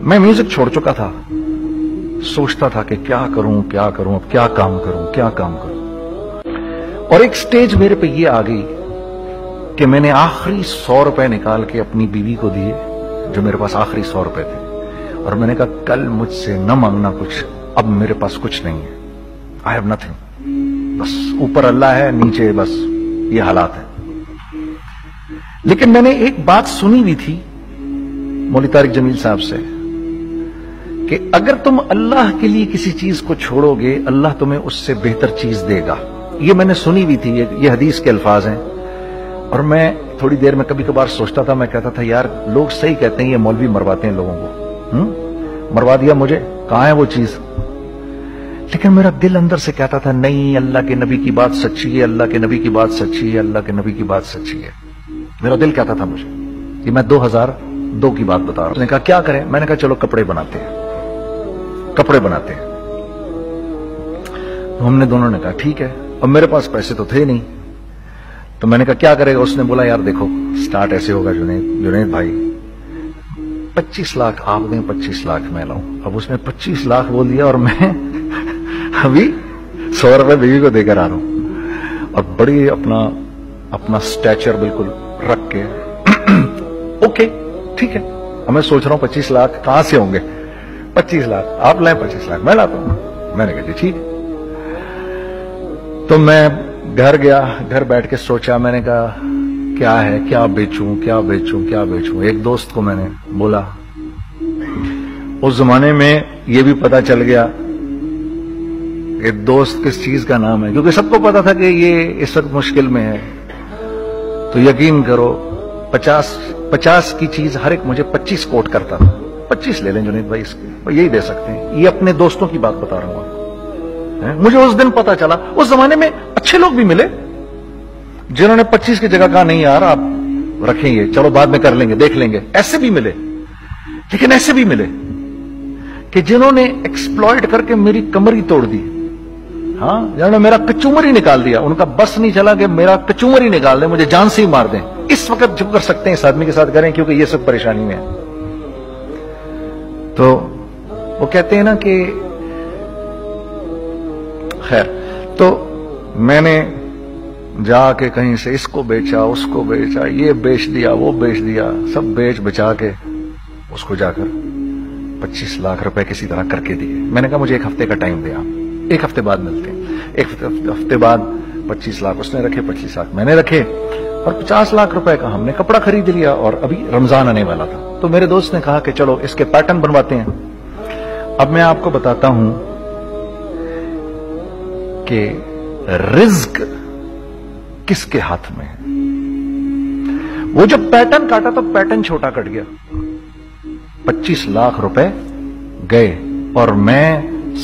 میں میوزک چھوڑ چکا تھا، سوچتا تھا کہ کیا کروں اب کیا کام کروں، اور ایک سٹیج میرے پہ یہ آ گئی کہ میں نے آخری 100 روپے نکال کے اپنی بیوی کو دیے، جو میرے پاس آخری 100 روپے تھے، اور میں نے کہا کل مجھ سے نہ مانگنا کچھ، اب میرے پاس کچھ نہیں ہے، آئی ہیو نتھنگ، بس اوپر اللہ ہے، نیچے بس یہ حالات ہے۔ لیکن میں نے ایک بات سنی بھی تھی مولوی طارق جمیل صاحب سے کہ اگر تم اللہ کے لیے کسی چیز کو چھوڑو گے، اللہ تمہیں اس سے بہتر چیز دے گا۔ یہ میں نے سنی بھی تھی، یہ حدیث کے الفاظ ہیں، اور میں تھوڑی دیر میں کبھی کبھار سوچتا تھا، میں کہتا تھا یار لوگ صحیح کہتے ہیں، یہ مولوی مرواتے ہیں لوگوں کو، مروا دیا مجھے، کہاں ہے وہ چیز؟ لیکن میرا دل اندر سے کہتا تھا نہیں، اللہ کے نبی کی بات سچی ہے، اللہ کے نبی کی بات سچی ہے، اللہ کے نبی کی بات سچی ہے، میرا دل کہتا تھا مجھے۔ یہ میں 2002 کی بات بتا رہا ہوں۔ اس نے کہا کیا کریں؟ میں نے کہا چلو کپڑے بناتے ہیں۔ تو ہم نے دونوں نے کہا ٹھیک ہے، اور میرے پاس پیسے تو تھے نہیں، تو میں نے کہا کیا کرے گا؟ اس نے بولا یار دیکھو سٹارٹ ایسے ہوگا جنید بھائی، 25 لاکھ آپ دیں، 25 لاکھ میں لاؤں۔ اب اس نے 25 لاکھ بول دیا، اور میں ابھی 100 روپے بیوی کو دے کر آ رہا ہوں، اور بڑی اپنا سٹیچر بالکل رکھ کے اوکے ٹھیک ہے۔ اب میں سوچ رہا ہوں 25 لاکھ کہاں سے ہوں گے؟ 25 لاکھ آپ لائیں، 25 لاکھ میں لاتا ہوں۔ میں نے کہا جی ٹھیک ہے۔ تو میں گھر گیا، گھر بیٹھ کے سوچا، میں نے کہا کیا ہے، کیا بیچوں۔ ایک دوست کو میں نے بولا، اس زمانے میں یہ بھی پتا چل گیا کہ دوست کس چیز کا نام ہے، کیونکہ سب کو پتا تھا کہ یہ اس وقت مشکل میں ہے۔ تو یقین کرو 50 کی چیز ہر ایک مجھے 25 کوٹ کرتا تھا۔ 25 لے لیں جنید بھائی، اس کے یہی دے سکتے ہیں۔ یہ اپنے دوستوں کی بات بتا رہا ہوں آپ کو۔ مجھے اس دن پتا چلا، اس زمانے میں اچھے لوگ بھی ملے جنہوں نے 25 کی جگہ کہا نہیں یار آپ رکھیں گے، چلو بعد میں کر لیں گے، دیکھ لیں گے، ایسے بھی ملے۔ لیکن ایسے بھی ملے کہ جنہوں نے ایکسپلائٹ کر کے میری کمر ہی توڑ دی، ہاں، جنہوں نے میرا کچومر ہی نکال دیا۔ ان کا بس نہیں چلا کہ میرا کچومر ہی نکال دیں، مجھے جان سے ہی مار دیں۔ اس وقت جو کر سکتے ہیں اس آدمی کے ساتھ کریں، کیونکہ یہ سب پریشانی میں ہے۔ تو وہ کہتے ہیں نا کہ خیر، تو میں نے جا کے کہیں سے اس کو بیچا، اس کو بیچا، یہ بیچ دیا، وہ بیچ دیا، سب بیچ بچا کے اس کو جا کر 25 لاکھ روپے کسی طرح کر کے دیے۔ میں نے کہا مجھے 1 ہفتے کا ٹائم دیا، 1 ہفتے بعد ملتے ہیں۔ 1 ہفتے بعد 25 لاکھ اس نے رکھے، 25 لاکھ میں نے رکھے، اور 50 لاکھ روپے کا ہم نے کپڑا خرید لیا، اور ابھی رمضان آنے والا تھا۔ تو میرے دوست نے کہا کہ چلو اس کے پیٹرن بنواتے ہیں۔ اب میں آپ کو بتاتا ہوں کہ رزق کس کے ہاتھ میں ہے۔ وہ جب پیٹرن کاٹا تو پیٹرن چھوٹا کٹ گیا، 25 لاکھ روپے گئے، اور میں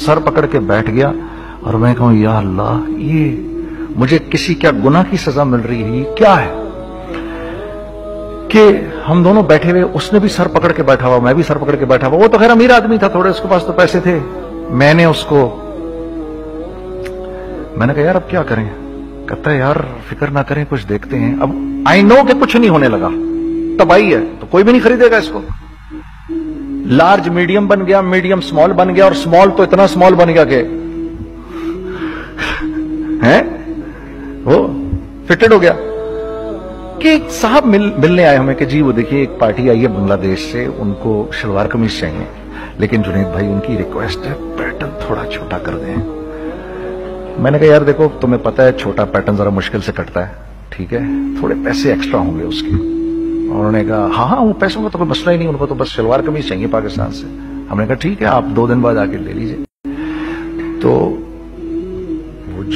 سر پکڑ کے بیٹھ گیا، اور میں کہوں یا اللہ، یہ مجھے کسی کیا گناہ کی سزا مل رہی ہے، یہ کیا ہے کہ ہم دونوں بیٹھے ہوئے، اس نے بھی سر پکڑ کے بیٹھا ہوا، میں بھی سر پکڑ کے بیٹھا ہوا۔ وہ تو خیر امیر آدمی تھا تھوڑے، اس کے پاس تو پیسے تھے۔ میں نے کہا یار اب کیا کریں؟ کہتا ہے یار فکر نہ کریں، کچھ دیکھتے ہیں۔ اب آئی نو کہ کچھ نہیں ہونے لگا، تباہی ہے، تو کوئی بھی نہیں خریدے گا اس کو۔ لارج میڈیم بن گیا، میڈیم سمال بن گیا، اور سمال تو اتنا سمال بن گیا کہ وہ فٹڈ ہو گیا کہ ایک صاحب ملنے آئے ہمیں کہ جی وہ دیکھیے ایک پارٹی آئی ہے بنگلہ دیش سے، ان کو شلوار قمیض چاہیے، لیکن جنید بھائی ان کی ریکویسٹ ہے پیٹرن تھوڑا چھوٹا کر دیں۔ میں نے کہا یار دیکھو تمہیں پتا ہے چھوٹا پیٹرن ذرا مشکل سے کٹتا ہے، ٹھیک ہے، تھوڑے پیسے ایکسٹرا ہوں گے اس کے۔ انہوں نے کہا ہاں وہ پیسوں کا تو کوئی مسئلہ ہی نہیں، ان کو تو بس شلوار قمیض چاہیے پاکستان سے۔ ہم نے کہا ٹھیک ہے آپ 2 دن بعد آ کے لے لیجیے۔ تو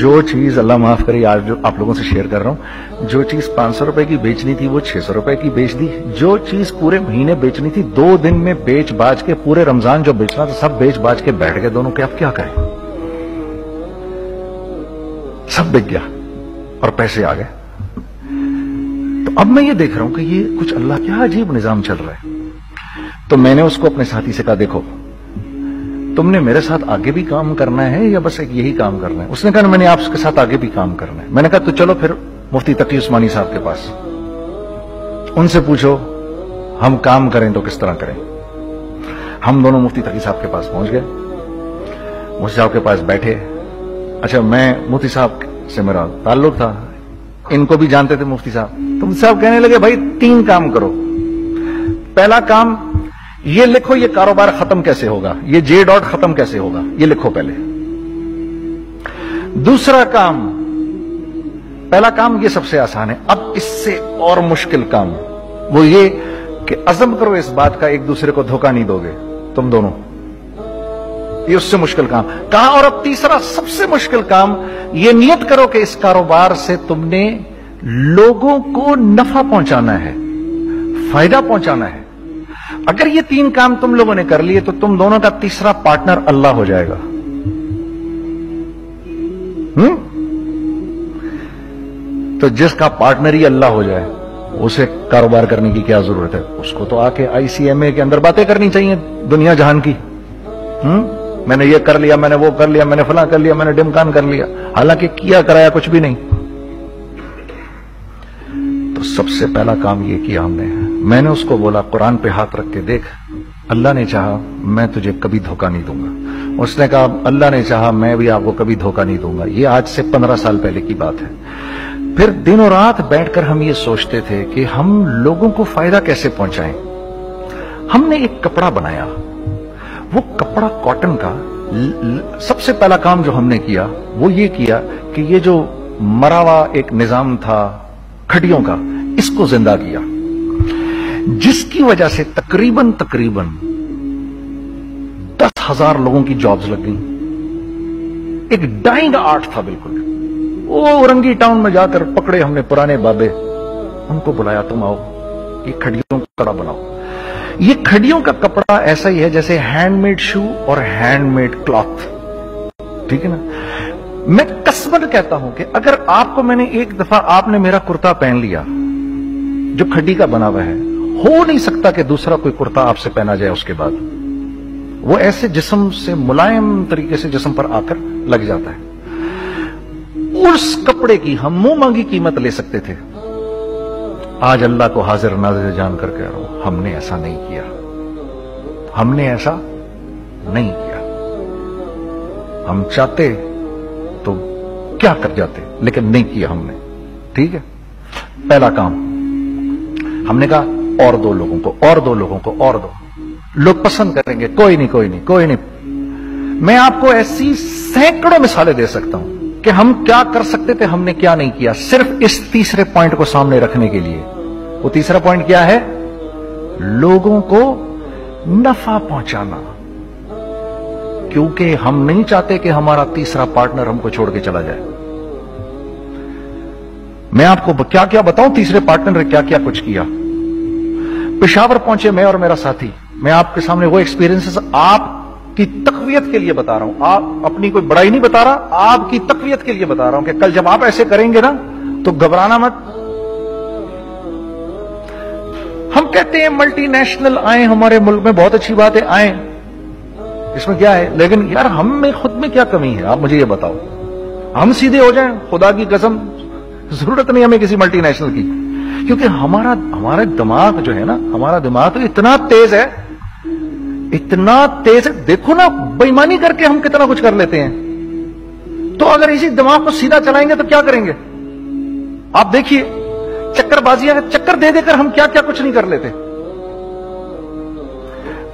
جو چیز اللہ معاف کرے آج جو آپ لوگوں سے شیئر کر رہا ہوں، جو چیز 500 روپے کی بیچنی تھی وہ 600 روپے کی بیچ دی، جو چیز پورے مہینے بیچنی تھی 2 دن میں بیچ باج کے، پورے رمضان جو بیچنا تھا سب بیچ باج کے بیٹھ گئے دونوں کہ اب کیا کریں، سب بک گیا اور پیسے آ گئے۔ تو اب میں یہ دیکھ رہا ہوں کہ یہ کچھ اللہ کیا عجیب نظام چل رہا ہے۔ تو میں نے اس کو اپنے ساتھی سے کہا دیکھو تم نے میرے ساتھ آگے بھی کام کرنا ہے یا بس ایک یہی کام کرنا ہے؟ اس نے کہا میں نے آپ کے ساتھ آگے بھی کام کرنا ہے۔ میں نے کہا تو چلو پھر مفتی تقی عثمانی صاحب کے پاس، ان سے پوچھو ہم کام کریں تو کس طرح کریں۔ हम दोनों मुफ्ती तकी साहब के पास पहुंच गए, मुफ्ती साहब के पास बैठे। अच्छा, मैं मुफ्ती साहब से मेरा ताल्लुक था, इनको भी जानते थे मुफ्ती साहब। तो मुफ्ती साहब कहने लगे, भाई 3 काम करो। पहला काम ये लिखो, ये कारोबार खत्म कैसे होगा, ये जे डॉट खत्म कैसे होगा, ये लिखो पहले। दूसरा काम, पहला काम ये सबसे आसान है, अब इससे और मुश्किल काम वो ये कि अज़म करो इस बात का एक दूसरे को धोखा नहीं दोगे तुम दोनों, ये उससे मुश्किल काम कहा। और अब तीसरा सबसे मुश्किल काम, ये नियत करो कि इस कारोबार से तुमने लोगों को नफा पहुंचाना है, फायदा पहुंचाना है। अगर ये 3 काम तुम लोगों ने कर लिए तो तुम दोनों का तीसरा पार्टनर अल्लाह हो जाएगा। तो जिसका पार्टनर ही अल्लाह हो जाए उसे कारोबार करने की क्या जरूरत है? उसको तो आके ICMA के अंदर बातें करनी चाहिए दुनिया जहान की। मैंने ये कर लिया, मैंने वो कर लिया, मैंने फलां कर लिया, मैंने डिमकान कर लिया, हालांकि किया कराया कुछ भी नहीं। तो सबसे पहला काम ये किया हमने। मैंने उसको बोला, कुरान पे हाथ रख के देख, अल्लाह ने चाहा मैं तुझे कभी धोखा नहीं दूंगा। उसने कहा, अल्लाह ने चाहा मैं भी आपको कभी धोखा नहीं दूंगा। ये आज से 15 साल पहले की बात है। फिर दिन और रात बैठकर हम ये सोचते थे कि हम लोगों को फायदा कैसे पहुंचाएं। हमने एक कपड़ा बनाया, वो कपड़ा कॉटन का। सबसे पहला काम जो हमने किया वो ये किया कि ये जो मरा हुआ एक निजाम था खड्डियों का, इसको जिंदा किया, जिसकी वजह से तकरीबन 10,000 लोगों की जॉब्स लग गई। एक डाइंग आर्ट था बिल्कुल। वो औरंगी टाउन में जाकर पकड़े हमने पुराने बाबे, उनको बुलाया, तुम आओ ये खड्डियों का कपड़ा बनाओ। ये खड्डियों का कपड़ा ऐसा ही है जैसे हैंडमेड शू और हैंडमेड क्लॉथ, ठीक है ना। मैं कसमत कहता हूं कि अगर आपको मैंने एक दफा, आपने मेरा कुर्ता पहन लिया जो खड्डी का बना हुआ है, हो नहीं सकता कि दूसरा कोई कुर्ता आपसे पहना जाए उसके बाद। वो ऐसे जिस्म से मुलायम तरीके से जिस्म पर आकर लग जाता है। उस कपड़े की हम मुंह मांगी कीमत ले सकते थे। आज अल्लाह को हाजिर नाज़िर जान कर कह रहा हूं, हमने ऐसा नहीं किया, हमने ऐसा नहीं किया। हम चाहते तो क्या कर जाते, लेकिन नहीं किया हमने, ठीक है। पहला काम हमने कहा, और 2 लोगों को, और 2 लोगों को, और 2 लोग पसंद करेंगे, कोई नहीं, कोई नहीं, कोई नहीं। मैं आपको ऐसी सैकड़ों मिसालें दे सकता हूं कि हम क्या कर सकते थे, हमने क्या नहीं किया, सिर्फ इस तीसरे पॉइंट को सामने रखने के लिए। वो तीसरा पॉइंट क्या है? लोगों को नफा पहुंचाना। क्योंकि हम नहीं चाहते कि हमारा तीसरा पार्टनर हमको छोड़ के चला जाए। मैं आपको क्या क्या बताऊं, तीसरे पार्टनर ने क्या क्या कुछ किया। पेशावर पहुंचे मैं और मेरा साथी, मैं आपके सामने वो एक्सपीरियंसेस आपकी तकवीयत के लिए बता रहा हूं। आप अपनी कोई बड़ाई नहीं बता रहा, आपकी तकवीयत के लिए बता रहा हूं कि कल जब आप ऐसे करेंगे ना तो घबराना मत। हम कहते हैं मल्टीनेशनल आए हमारे मुल्क में, बहुत अच्छी बात है, आए, इसमें क्या है, लेकिन यार हम में खुद में क्या कमी है, आप मुझे ये बताओ। हम सीधे हो जाएं, खुदा की कसम जरूरत नहीं हमें किसी मल्टीनेशनल की, क्योंकि हमारा दिमाग जो है ना, हमारा दिमाग तो इतना तेज है, इतना तेज है। देखो ना, बेईमानी करके हम कितना कुछ कर लेते हैं। तो अगर इसी दिमाग को सीधा चलाएंगे तो क्या करेंगे आप देखिए। चक्करबाजियां, चक्कर दे देकर हम क्या क्या कुछ नहीं कर लेते।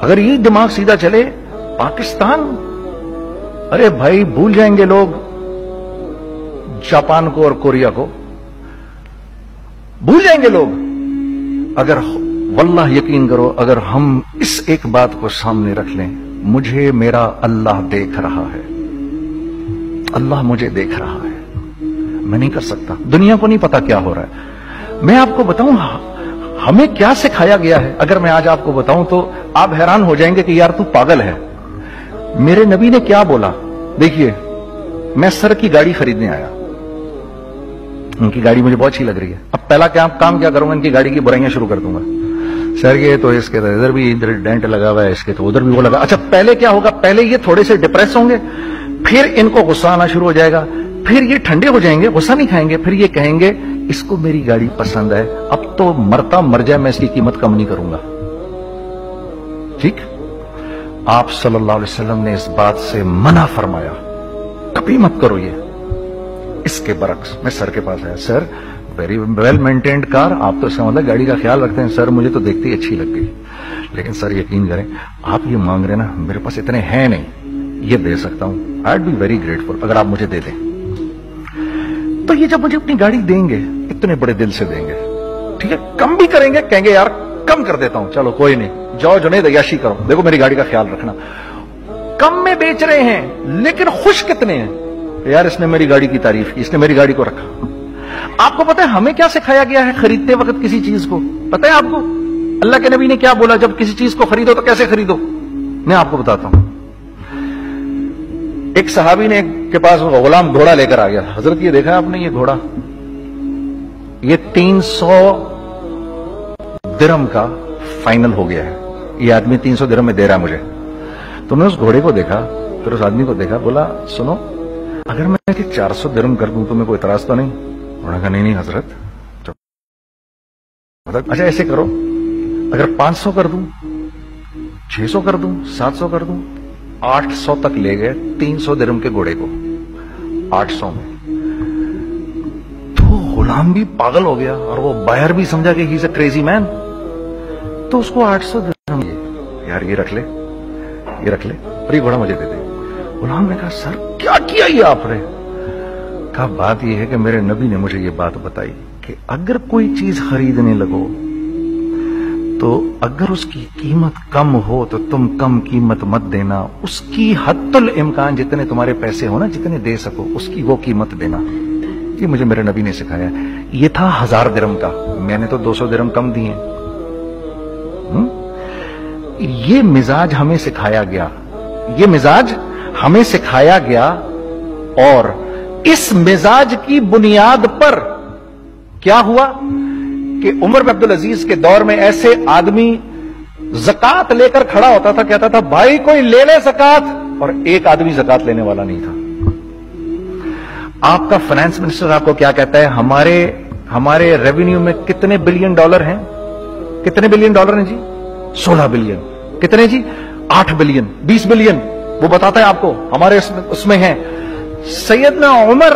अगर ये दिमाग सीधा चले, पाकिस्तान, अरे भाई भूल जाएंगे लोग जापान को और कोरिया को, भूल जाएंगे लोग। अगर वल्लाह यकीन करो, अगर हम इस एक बात को सामने रख लें, मुझे मेरा अल्लाह देख रहा है, अल्लाह मुझे देख रहा है, मैं नहीं कर सकता। दुनिया को नहीं पता क्या हो रहा है। मैं आपको बताऊं हमें क्या सिखाया गया है, अगर मैं आज आपको बताऊं तो आप हैरान हो जाएंगे कि यार तू पागल है। मेरे नबी ने क्या बोला, देखिए, मैं सर की गाड़ी खरीदने आया, उनकी गाड़ी मुझे बहुत अच्छी लग रही है। अब पहला काम क्या करूंगा, इनकी गाड़ी की बुराइयां शुरू कर दूंगा। सर ये तो इसके तो इधर भी इधर डेंट लगा हुआ है, इसके तो उधर भी वो लगा। अच्छा, पहले क्या होगा, पहले ये थोड़े से डिप्रेस होंगे, फिर इनको गुस्सा आना शुरू हो जाएगा, फिर ये ठंडे हो जाएंगे, गुस्सा नहीं खाएंगे, फिर ये कहेंगे इसको मेरी गाड़ी पसंद है, अब तो मरता मर जाए मैं इसकी कीमत कम नहीं करूंगा। ठीक, आप सल्लल्लाहु अलैहि वसल्लम ने इस बात से मना फरमाया, कभी मत करो ये। इसके बरक्स मैं सर के पास आया, sir very well maintained car, आप तो इसका मतलब गाड़ी का ख्याल रखते हैं। सर मुझे तो देखते ही अच्छी लग गई, लेकिन सर यकीन करें आप ये मांग रहे ना, मेरे पास इतने हैं नहीं, ये दे सकता हूं, आई बी वेरी ग्रेटफुल अगर आप मुझे दे दें। तो ये जब मुझे अपनी गाड़ी देंगे इतने बड़े दिल से देंगे, ठीक है, कम भी करेंगे, कहेंगे यार कम कर देता हूं, चलो कोई नहीं, जाओ जुनैद अय्याशी करो, देखो मेरी गाड़ी का ख्याल रखना। कम में बेच रहे हैं लेकिन खुश कितने हैं, यार इसने मेरी गाड़ी की तारीफ की, इसने मेरी गाड़ी को रखा। आपको पता है हमें क्या सिखाया गया है खरीदते वक्त किसी चीज को, पता है आपको अल्लाह के नबी ने क्या बोला, जब किसी चीज को खरीदो तो कैसे खरीदो? मैं आपको बताता हूं। एक सहाबी ने के पास गुलाम घोड़ा लेकर आ गया, हजरत ये देखा आपने ये घोड़ा, ये 300 दिरहम का फाइनल हो गया है, ये आदमी 300 दिरहम में दे रहा है मुझे। तो मैं उस घोड़े को देखा, फिर उस आदमी को देखा, बोला सुनो अगर मैं 400 दिरहम कर दूं तो मैं कोई इतराज तो नहीं? उन्होंने कहा नहीं हजरत। अच्छा ऐसे करो, अगर 500 कर दूं, 600 कर दूं, 700 कर दूं, 800 तक ले गए 300 दिरहम के घोड़े को 800 में। तो गुलाम भी पागल हो गया और वो बायर भी समझा कि he is a crazy man, तो उसको 800 दिरहम, यार ये रख ले, ये रख ले और ये घोड़ा मुझे दे दे। गुलाम ने कहा सर क्या किया ये आपने? कहा बात ये है कि मेरे नबी ने मुझे ये बात बताई कि अगर कोई चीज खरीदने लगो तो अगर उसकी कीमत कम हो तो तुम कम कीमत मत देना, उसकी हद्दुल इम्कान जितने तुम्हारे पैसे हो ना, जितने दे सको उसकी वो कीमत देना। ये मुझे मेरे नबी ने सिखाया। ये था 1000 दिरहम का, मैंने तो 200 दिरहम कम दिए। ये मिजाज हमें सिखाया गया, ये मिजाज हमें सिखाया गया, और इस मिजाज की बुनियाद पर क्या हुआ कि उमर बिन अब्दुल अजीज के दौर में ऐसे आदमी ज़कात लेकर खड़ा होता था, कहता था भाई कोई ले ले ज़कात, और एक आदमी ज़कात लेने वाला नहीं था। आपका फाइनेंस मिनिस्टर आपको क्या कहता है, हमारे रेवेन्यू में कितने बिलियन डॉलर हैं? कितने बिलियन डॉलर हैं जी? 16 बिलियन। कितने जी? 8 बिलियन, 20 बिलियन, वो बताता है आपको हमारे उसमें है। सैयदना उमर,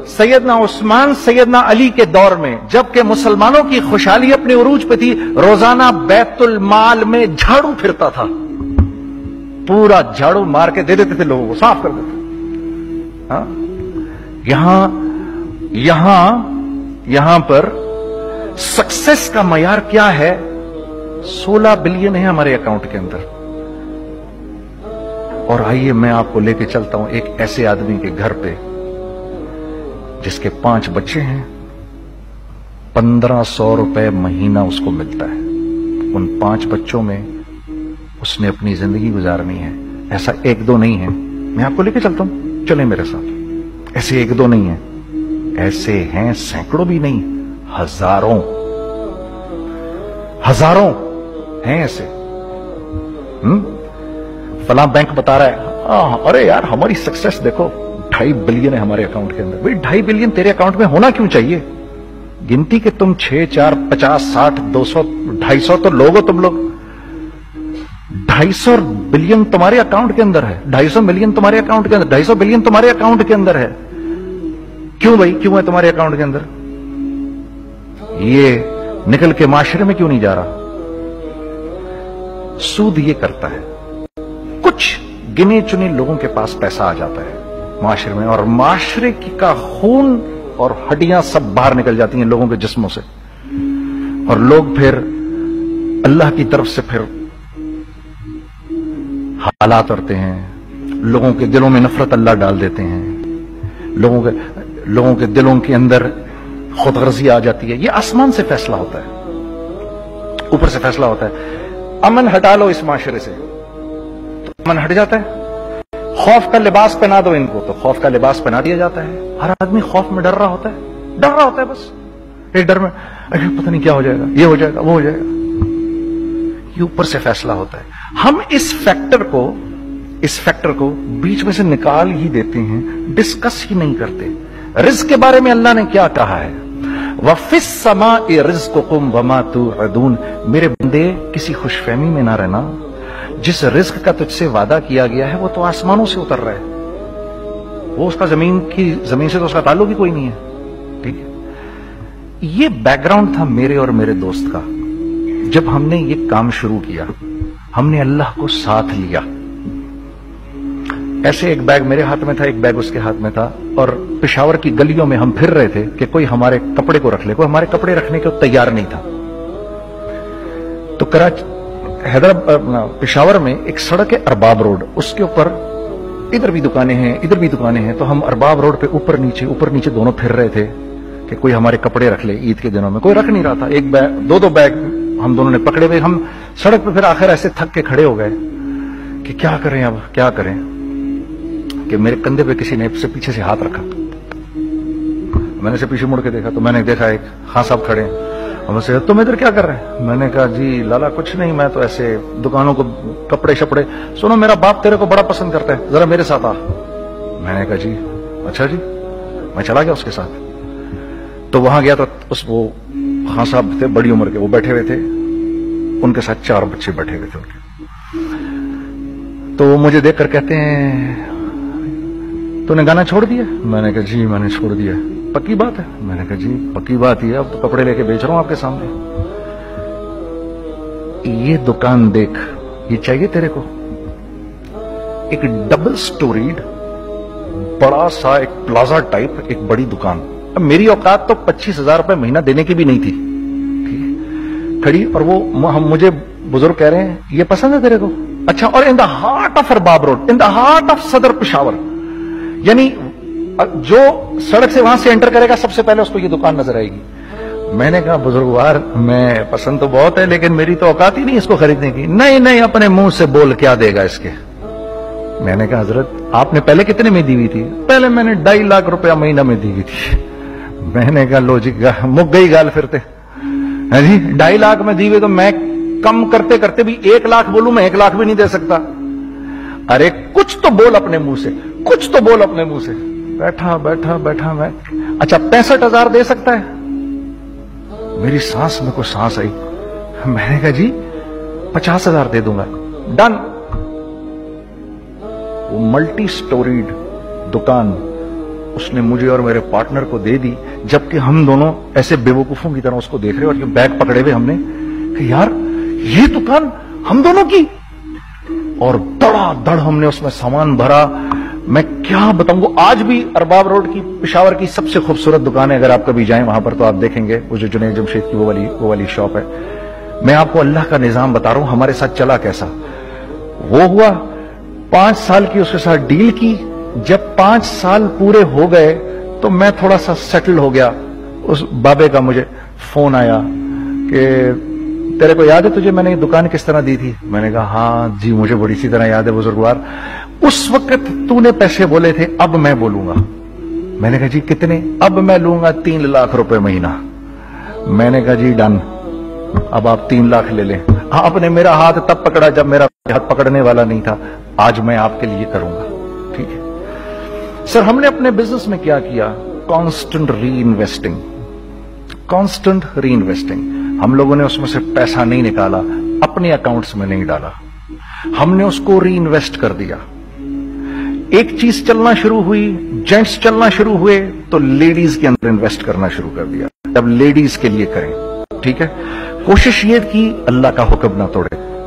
सैयदना उस्मान, सैयदना अली के दौर में जबकि मुसलमानों की खुशहाली अपने उरूज पे थी, रोजाना बैतुल माल में झाड़ू फिरता था, पूरा झाड़ू मार के दे देते थे लोगों को, साफ कर देते। हाँ? यहां पर सक्सेस का मयार क्या है? 16 बिलियन है हमारे अकाउंट के अंदर। और आइए मैं आपको लेके चलता हूं एक ऐसे आदमी के घर पे जिसके 5 बच्चे हैं, 1500 रुपए महीना उसको मिलता है। उन 5 बच्चों में उसने अपनी जिंदगी गुजारनी है। ऐसा 1-2 नहीं है, मैं आपको लेके चलता हूं, चले मेरे साथ। ऐसे 1-2 नहीं है, ऐसे हैं सैकड़ों भी नहीं, हजारों हैं ऐसे। फला बैंक बता रहा है अरे यार हमारी सक्सेस देखो, 2.5 बिलियन है हमारे अकाउंट के अंदर। भाई 2.5 बिलियन तेरे अकाउंट में होना क्यों चाहिए? गिनती के तुम 6, 4, 50, 60, 200, 250 तो लोग हो तुम लोग। 250 बिलियन तुम्हारे अकाउंट के अंदर है, 250 मिलियन तुम्हारे अकाउंट के अंदर, 250 बिलियन तुम्हारे अकाउंट के अंदर है। क्यों भाई, क्यों है तुम्हारे अकाउंट के अंदर? ये निकल के माशरे में क्यों नहीं जा रहा? सूद ये करता है, कुछ गिने चुने लोगों के पास पैसा आ जाता है माशरे में, और माशरे का खून और हड्डियां सब बाहर निकल जाती हैं लोगों के जिस्मों से, और लोग फिर अल्लाह की तरफ से फिर हालात करते हैं, लोगों के दिलों में नफरत अल्लाह डाल देते हैं, लोगों के दिलों के अंदर खुदगर्जी आ जाती है। ये आसमान से फैसला होता है, ऊपर से फैसला होता है। अमन हटा लो इस माशरे से तो अमन हट जाता है। खौफ का लिबास पहना दो इनको तो खौफ का लिबास पहना दिया जाता है। हर आदमी खौफ में डर रहा होता है, बस एक डर में, अरे पता नहीं क्या हो जाएगा, ये हो जाएगा, वो हो जाएगा। ये ऊपर से फैसला होता है। हम इस फैक्टर को बीच में से निकाल ही देते हैं, डिस्कस ही नहीं करते। रिज़्क़ के बारे में अल्लाह ने क्या कहा है? वफ़िस समाइ रिज़्क़ुकुम वमा तुअदून, मेरे बंदे किसी खुशफहमी में ना रहना, जिस रिस्क का तुझसे वादा किया गया है वो तो आसमानों से उतर रहा है, वो उसका जमीन से तो उसका ताल्लुक ही कोई नहीं है। ठीक है, ये बैकग्राउंड था मेरे और मेरे दोस्त का। जब हमने ये काम शुरू किया, हमने अल्लाह को साथ लिया। ऐसे एक बैग मेरे हाथ में था, एक बैग उसके हाथ में था, और पेशावर की गलियों में हम फिर रहे थे कि कोई हमारे कपड़े को रख ले। कोई हमारे कपड़े रखने को तैयार नहीं था। तो हैदराबाद पेशावर में एक सड़क है अरबाब रोड, उसके ऊपर इधर भी दुकानें हैं, इधर भी दुकानें हैं। तो हम अरबाब रोड पे ऊपर नीचे दोनों फिर रहे थे कि कोई हमारे कपड़े रख ले। ईद के दिनों में कोई रख नहीं रहा था। एक बैग, दो बैग हम दोनों ने पकड़े हुए। हम सड़क पे फिर आखिर ऐसे थक के खड़े हो गए कि क्या करें, अब क्या करें, कि मेरे कंधे पे किसी ने से पीछे से हाथ रखा। मैंने से पीछे मुड़ के देखा तो मैंने देखा एक खां साहब खड़े हैं। हमसे, तुम इधर क्या कर रहे हैं? मैंने कहा, जी लाला कुछ नहीं, मैं तो ऐसे दुकानों को कपड़े शपड़े। सुनो, मेरा बाप तेरे को बड़ा पसंद करता है, जरा मेरे साथ आ। मैंने कहा, जी अच्छा जी। मैं चला गया उसके साथ। तो वहां गया तो वो खां साहब थे, बड़ी उम्र के, वो बैठे हुए थे, उनके साथ 4 बच्चे बैठे हुए थे उनके। तो वो मुझे देखकर कहते हैं, तूने गाना छोड़ दिया? मैंने कहा, जी मैंने छोड़ दिया। पक्की बात है? मैंने कहा, जी पक्की बात ही है, अब तो कपड़े लेके बेच रहा हूं आपके सामने। ये दुकान देख, ये चाहिए तेरे को? एक डबल स्टोरीड बड़ा सा एक प्लाजा टाइप एक बड़ी दुकान। अब मेरी औकात तो 25,000 रुपए महीना देने की भी नहीं थी, ठीक, खड़ी। और वो मुझे बुजुर्ग कह रहे हैं, ये पसंद है तेरे को? अच्छा, और in the heart of Arbab road, in the heart of सदर पेशावर, यानी जो सड़क से वहां से एंटर करेगा सबसे पहले उसको ये दुकान नजर आएगी। मैंने कहा, बुजुर्गवार, मैं पसंद तो बहुत है लेकिन मेरी तो औकात ही नहीं इसको खरीदने की। नहीं, अपने मुंह से बोल, क्या देगा इसके? मैंने कहा, हजरत आपने पहले कितने में दी हुई थी? पहले मैंने 2.5 लाख रुपया महीना में दी हुई थी। मैंने कहा, लो जी, मुक गई गाल फिरते है जी। 2.5 लाख में दी हुई तो मैं कम करते करते भी 1 लाख बोलूं, मैं 1 लाख भी नहीं दे सकता। अरे कुछ तो बोल अपने मुंह से, कुछ तो बोल अपने मुंह से। बैठा मैं, अच्छा 65,000 दे सकता है? मेरी सांस में कोई सांस आई। मैंने कहा, जी 50,000 दे दूंगा, डन। वो मल्टी स्टोरीड दुकान उसने मुझे और मेरे पार्टनर को दे दी, जबकि हम दोनों ऐसे बेवकूफों की तरह उसको देख रहे और बैग पकड़े हुए हमने कि यार ये दुकान हम दोनों की। और धड़ाधड़ हमने उसमें सामान भरा। मैं क्या बताऊं, वो आज भी अरबाब रोड की पेशावर की सबसे खूबसूरत दुकान है। अगर आप कभी जाएं वहां पर तो आप देखेंगे वो जो जुनैद जमशेद की वो वाली शॉप है। मैं आपको अल्लाह का निजाम बता रहा हूं, हमारे साथ चला कैसा। वो हुआ 5 साल की उसके साथ डील की। जब 5 साल पूरे हो गए तो मैं थोड़ा सा सेटल हो गया। उस बाबे का मुझे फोन आया कि तेरे को याद है तुझे मैंने ये दुकान किस तरह दी थी? मैंने कहा, हाँ जी मुझे बड़ी सी तरह याद है बुजुर्गवार, उस वक्त तूने पैसे बोले थे, अब मैं बोलूंगा। मैंने कहा, जी कितने? अब मैं लूंगा 3 लाख रुपए महीना। मैंने कहा, जी डन, अब आप 3 लाख ले लें। आपने मेरा हाथ तब पकड़ा जब मेरा हाथ पकड़ने वाला नहीं था। आज मैं आपके लिए करूंगा, ठीक है सर। हमने अपने बिजनेस में क्या किया? कांस्टेंट री इन्वेस्टिंग। हम लोगों ने उसमें से पैसा नहीं निकाला, अपने अकाउंट्स में नहीं डाला, हमने उसको री इन्वेस्ट कर दिया। एक चीज चलना शुरू हुई, जेंट्स चलना शुरू हुए तो लेडीज के अंदर इन्वेस्ट करना शुरू कर दिया। अब लेडीज के लिए करें, ठीक है। कोशिश ये की अल्लाह का हुक्म ना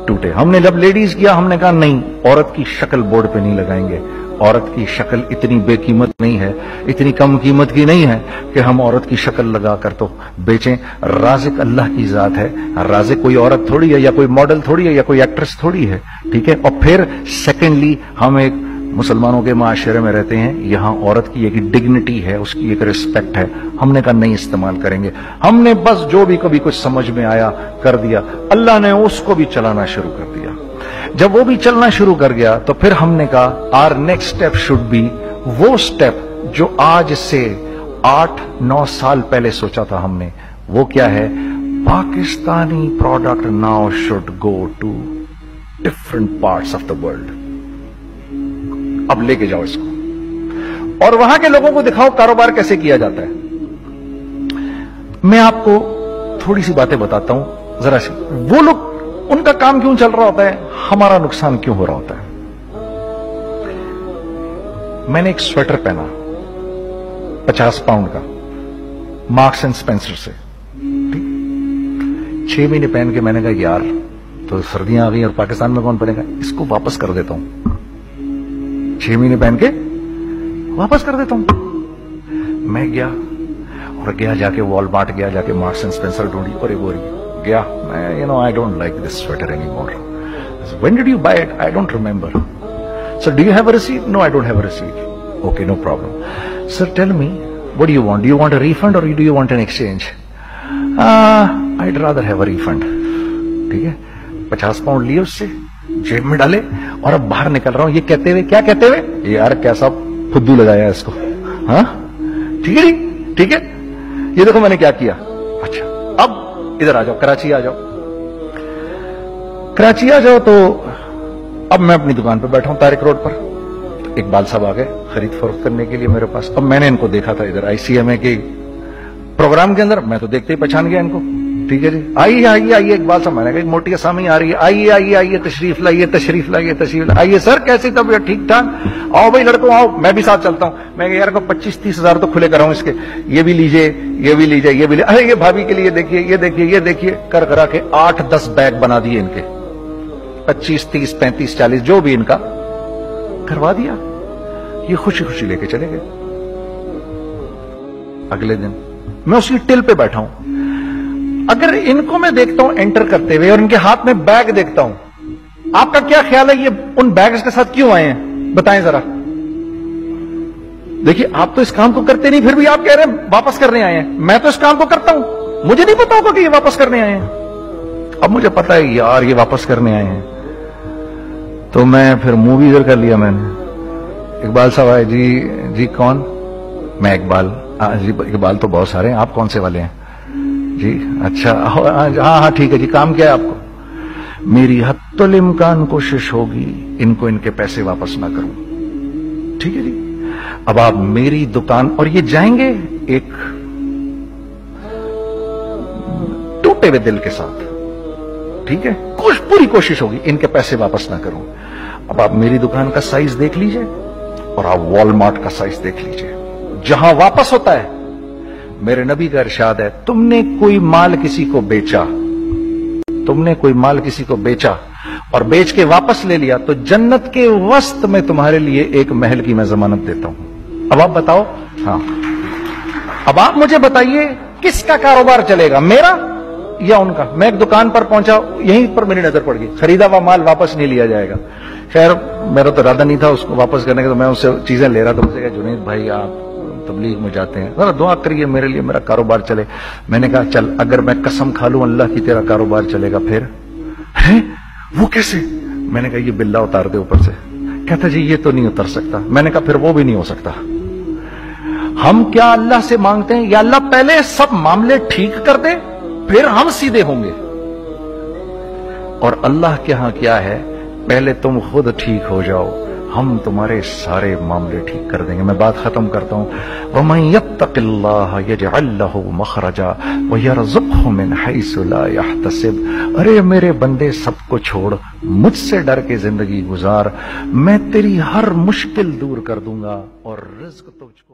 टूटे। हमने जब लेडीज किया, हमने कहा नहीं, औरत की शक्ल बोर्ड पे नहीं लगाएंगे। औरत की शक्ल इतनी बेकीमत नहीं है, इतनी कम कीमत की नहीं है कि हम औरत की शक्ल लगाकर तो बेचें। राज़िक अल्लाह की जात है, राज़िक कोई औरत थोड़ी है, या कोई मॉडल थोड़ी है, या कोई एक्ट्रेस थोड़ी है, ठीक है। और फिर सेकेंडली, हम एक मुसलमानों के माशरे में रहते हैं, यहां औरत की एक डिग्निटी है, उसकी एक रिस्पेक्ट है। हमने कहा नहीं इस्तेमाल करेंगे। हमने बस जो भी कभी कुछ समझ में आया कर दिया। अल्लाह ने उसको भी चलाना शुरू कर दिया। जब वो भी चलना शुरू कर गया तो फिर हमने कहा our next step should be वो स्टेप जो आज से 8-9 साल पहले सोचा था हमने। वो क्या है? Pakistani product now should go to different parts of the world. अब लेके जाओ इसको और वहां के लोगों को दिखाओ कारोबार कैसे किया जाता है। मैं आपको थोड़ी सी बातें बताता हूं जरा सी। वो लोग उनका काम क्यों चल रहा होता है, हमारा नुकसान क्यों हो रहा होता है। मैंने एक स्वेटर पहना 50 पाउंड का, मार्क्स एंड स्पेंसर से, ठीक। 6 महीने पहन के मैंने कहा यार तो सर्दियां आ गई और पाकिस्तान में कौन पहनेगा, इसको वापस कर देता हूं। 6 महीने पहन के वापस कर देता हूं। मैं गया और जाके वॉलमार्ट गया, जाके मार्क्स एंड स्पेंसर ढूंढी और वो गया। मैं I don't like this sweater anymore. When did you buy it, I don't remember. Sir do you have a receipt, no I don't have a receipt. Okay no problem. Sir tell me what do you want, do you want a refund or do you want an exchange. I'd rather have a refund। ठीक है, 50 pound लिए उससे, जेब में डाले और अब बाहर निकल रहा हूं ये कहते हुए, क्या कहते हुए, यार कैसा फुद्दू लगाया इसको। हाँ ठीक है जी, ठीक है, ये देखो मैंने क्या किया। अच्छा अब इधर आ जाओ, कराची आ जाओ, कराची आ जाओ। तो अब मैं अपनी दुकान पर बैठा हूं तारिक रोड पर। इकबाल साहब आ गए खरीद फरोख्त करने के लिए मेरे पास। अब मैंने इनको देखा था इधर ICMA के प्रोग्राम के अंदर, मैं तो देखते ही पहचान गया इनको। ठीक है जी, आइए आइए आइए इकबाल साहब, मैंने कहा एक मोटी आसामी आ रही है, आइए आइए आइए, तशरीफ लाइए तशरीफ लाइए तशरीफ लाइए। आइए सर कैसी तबीयत, ठीक ठाक, आओ भाई लड़कों आओ, मैं भी साथ चलता हूं। मैं यार को 25-30 हजार तो खुले कराऊं इसके, ये भी लीजिए ये भी लीजिए ये भी लीजिए, अरे ये भाभी के लिए देखिए ये देखिए ये देखिए, कर करा के 8-10 बैग बना दिए इनके, 25, 30, 35, 40 जो भी इनका करवा दिया। ये खुशी खुशी लेके चले गए। अगले दिन मैं उसकी टिल पे बैठा हूं। अगर इनको मैं देखता हूं एंटर करते हुए और इनके हाथ में बैग देखता हूं, आपका क्या ख्याल है ये उन बैग्स के साथ क्यों आए हैं, बताएं जरा। देखिए आप तो इस काम को करते नहीं, फिर भी आप कह रहे हैं वापस करने आए हैं। मैं तो इस काम को करता हूं, मुझे नहीं पता होगा कि ये वापस करने आए हैं। अब मुझे पता है यार ये वापस करने आए हैं, तो मैं फिर मुंह भी इधर कर लिया मैंने। इकबाल साहब आए, जी कौन, मैं इकबाल। जी इकबाल तो बहुत सारे हैं, आप कौन से वाले हैं जी, अच्छा हाँ हाँ ठीक है जी, काम क्या है आपको। मेरी हत्तुल इम्कान कोशिश होगी इनको इनके पैसे वापस ना करूं, ठीक है जी। अब आप मेरी दुकान, और ये जाएंगे एक टूटे हुए दिल के साथ, ठीक है, पूरी कोशिश होगी इनके पैसे वापस ना करूं। अब आप मेरी दुकान का साइज देख लीजिए और आप वॉलमार्ट का साइज देख लीजिए, जहां वापस होता है। मेरे नबी का इरशाद है, तुमने कोई माल किसी को बेचा, तुमने कोई माल किसी को बेचा और बेच के वापस ले लिया, तो जन्नत के वस्त में तुम्हारे लिए एक महल की मैं जमानत देता हूं। अब आप बताओ, हाँ अब आप मुझे बताइए किसका कारोबार चलेगा, मेरा या उनका। मैं एक दुकान पर पहुंचा, यहीं पर मेरी नजर पड़ गई, खरीदा हुआ माल वापस नहीं लिया जाएगा। खैर मेरा तो इरादा नहीं था उसको वापस करने का, तो मैं उससे चीजें ले रहा था। मुझे कहा जुनैद भाई आप तबलीग में जाते हैं, जरा दुआ करिए मेरे लिए, मेरा कारोबार चले। मैंने कहा चल, अगर मैं कसम खा लूं अल्लाह की तेरा कारोबार चलेगा, फिर है वो कैसे। मैंने कहा ये बिल्ला उतार दे ऊपर से। कहता जी ये तो नहीं उतर सकता। मैंने कहा फिर वो भी नहीं हो सकता। हम क्या अल्लाह से मांगते हैं, या अल्लाह पहले सब मामले ठीक कर दे फिर हम सीधे होंगे, और अल्लाह के यहां क्या है, पहले तुम खुद ठीक हो जाओ, हम तुम्हारे सारे मामले ठीक कर देंगे। मैं बात खत्म करता हूं। वमन यत्तकिल्लाह यजअल लहु मखरजा व यरज़ुक़हु मिन हैसु ला यहतसिब। अरे मेरे बंदे, सबको छोड़, मुझसे डर के जिंदगी गुजार, मैं तेरी हर मुश्किल दूर कर दूंगा और रिज़्क तुझको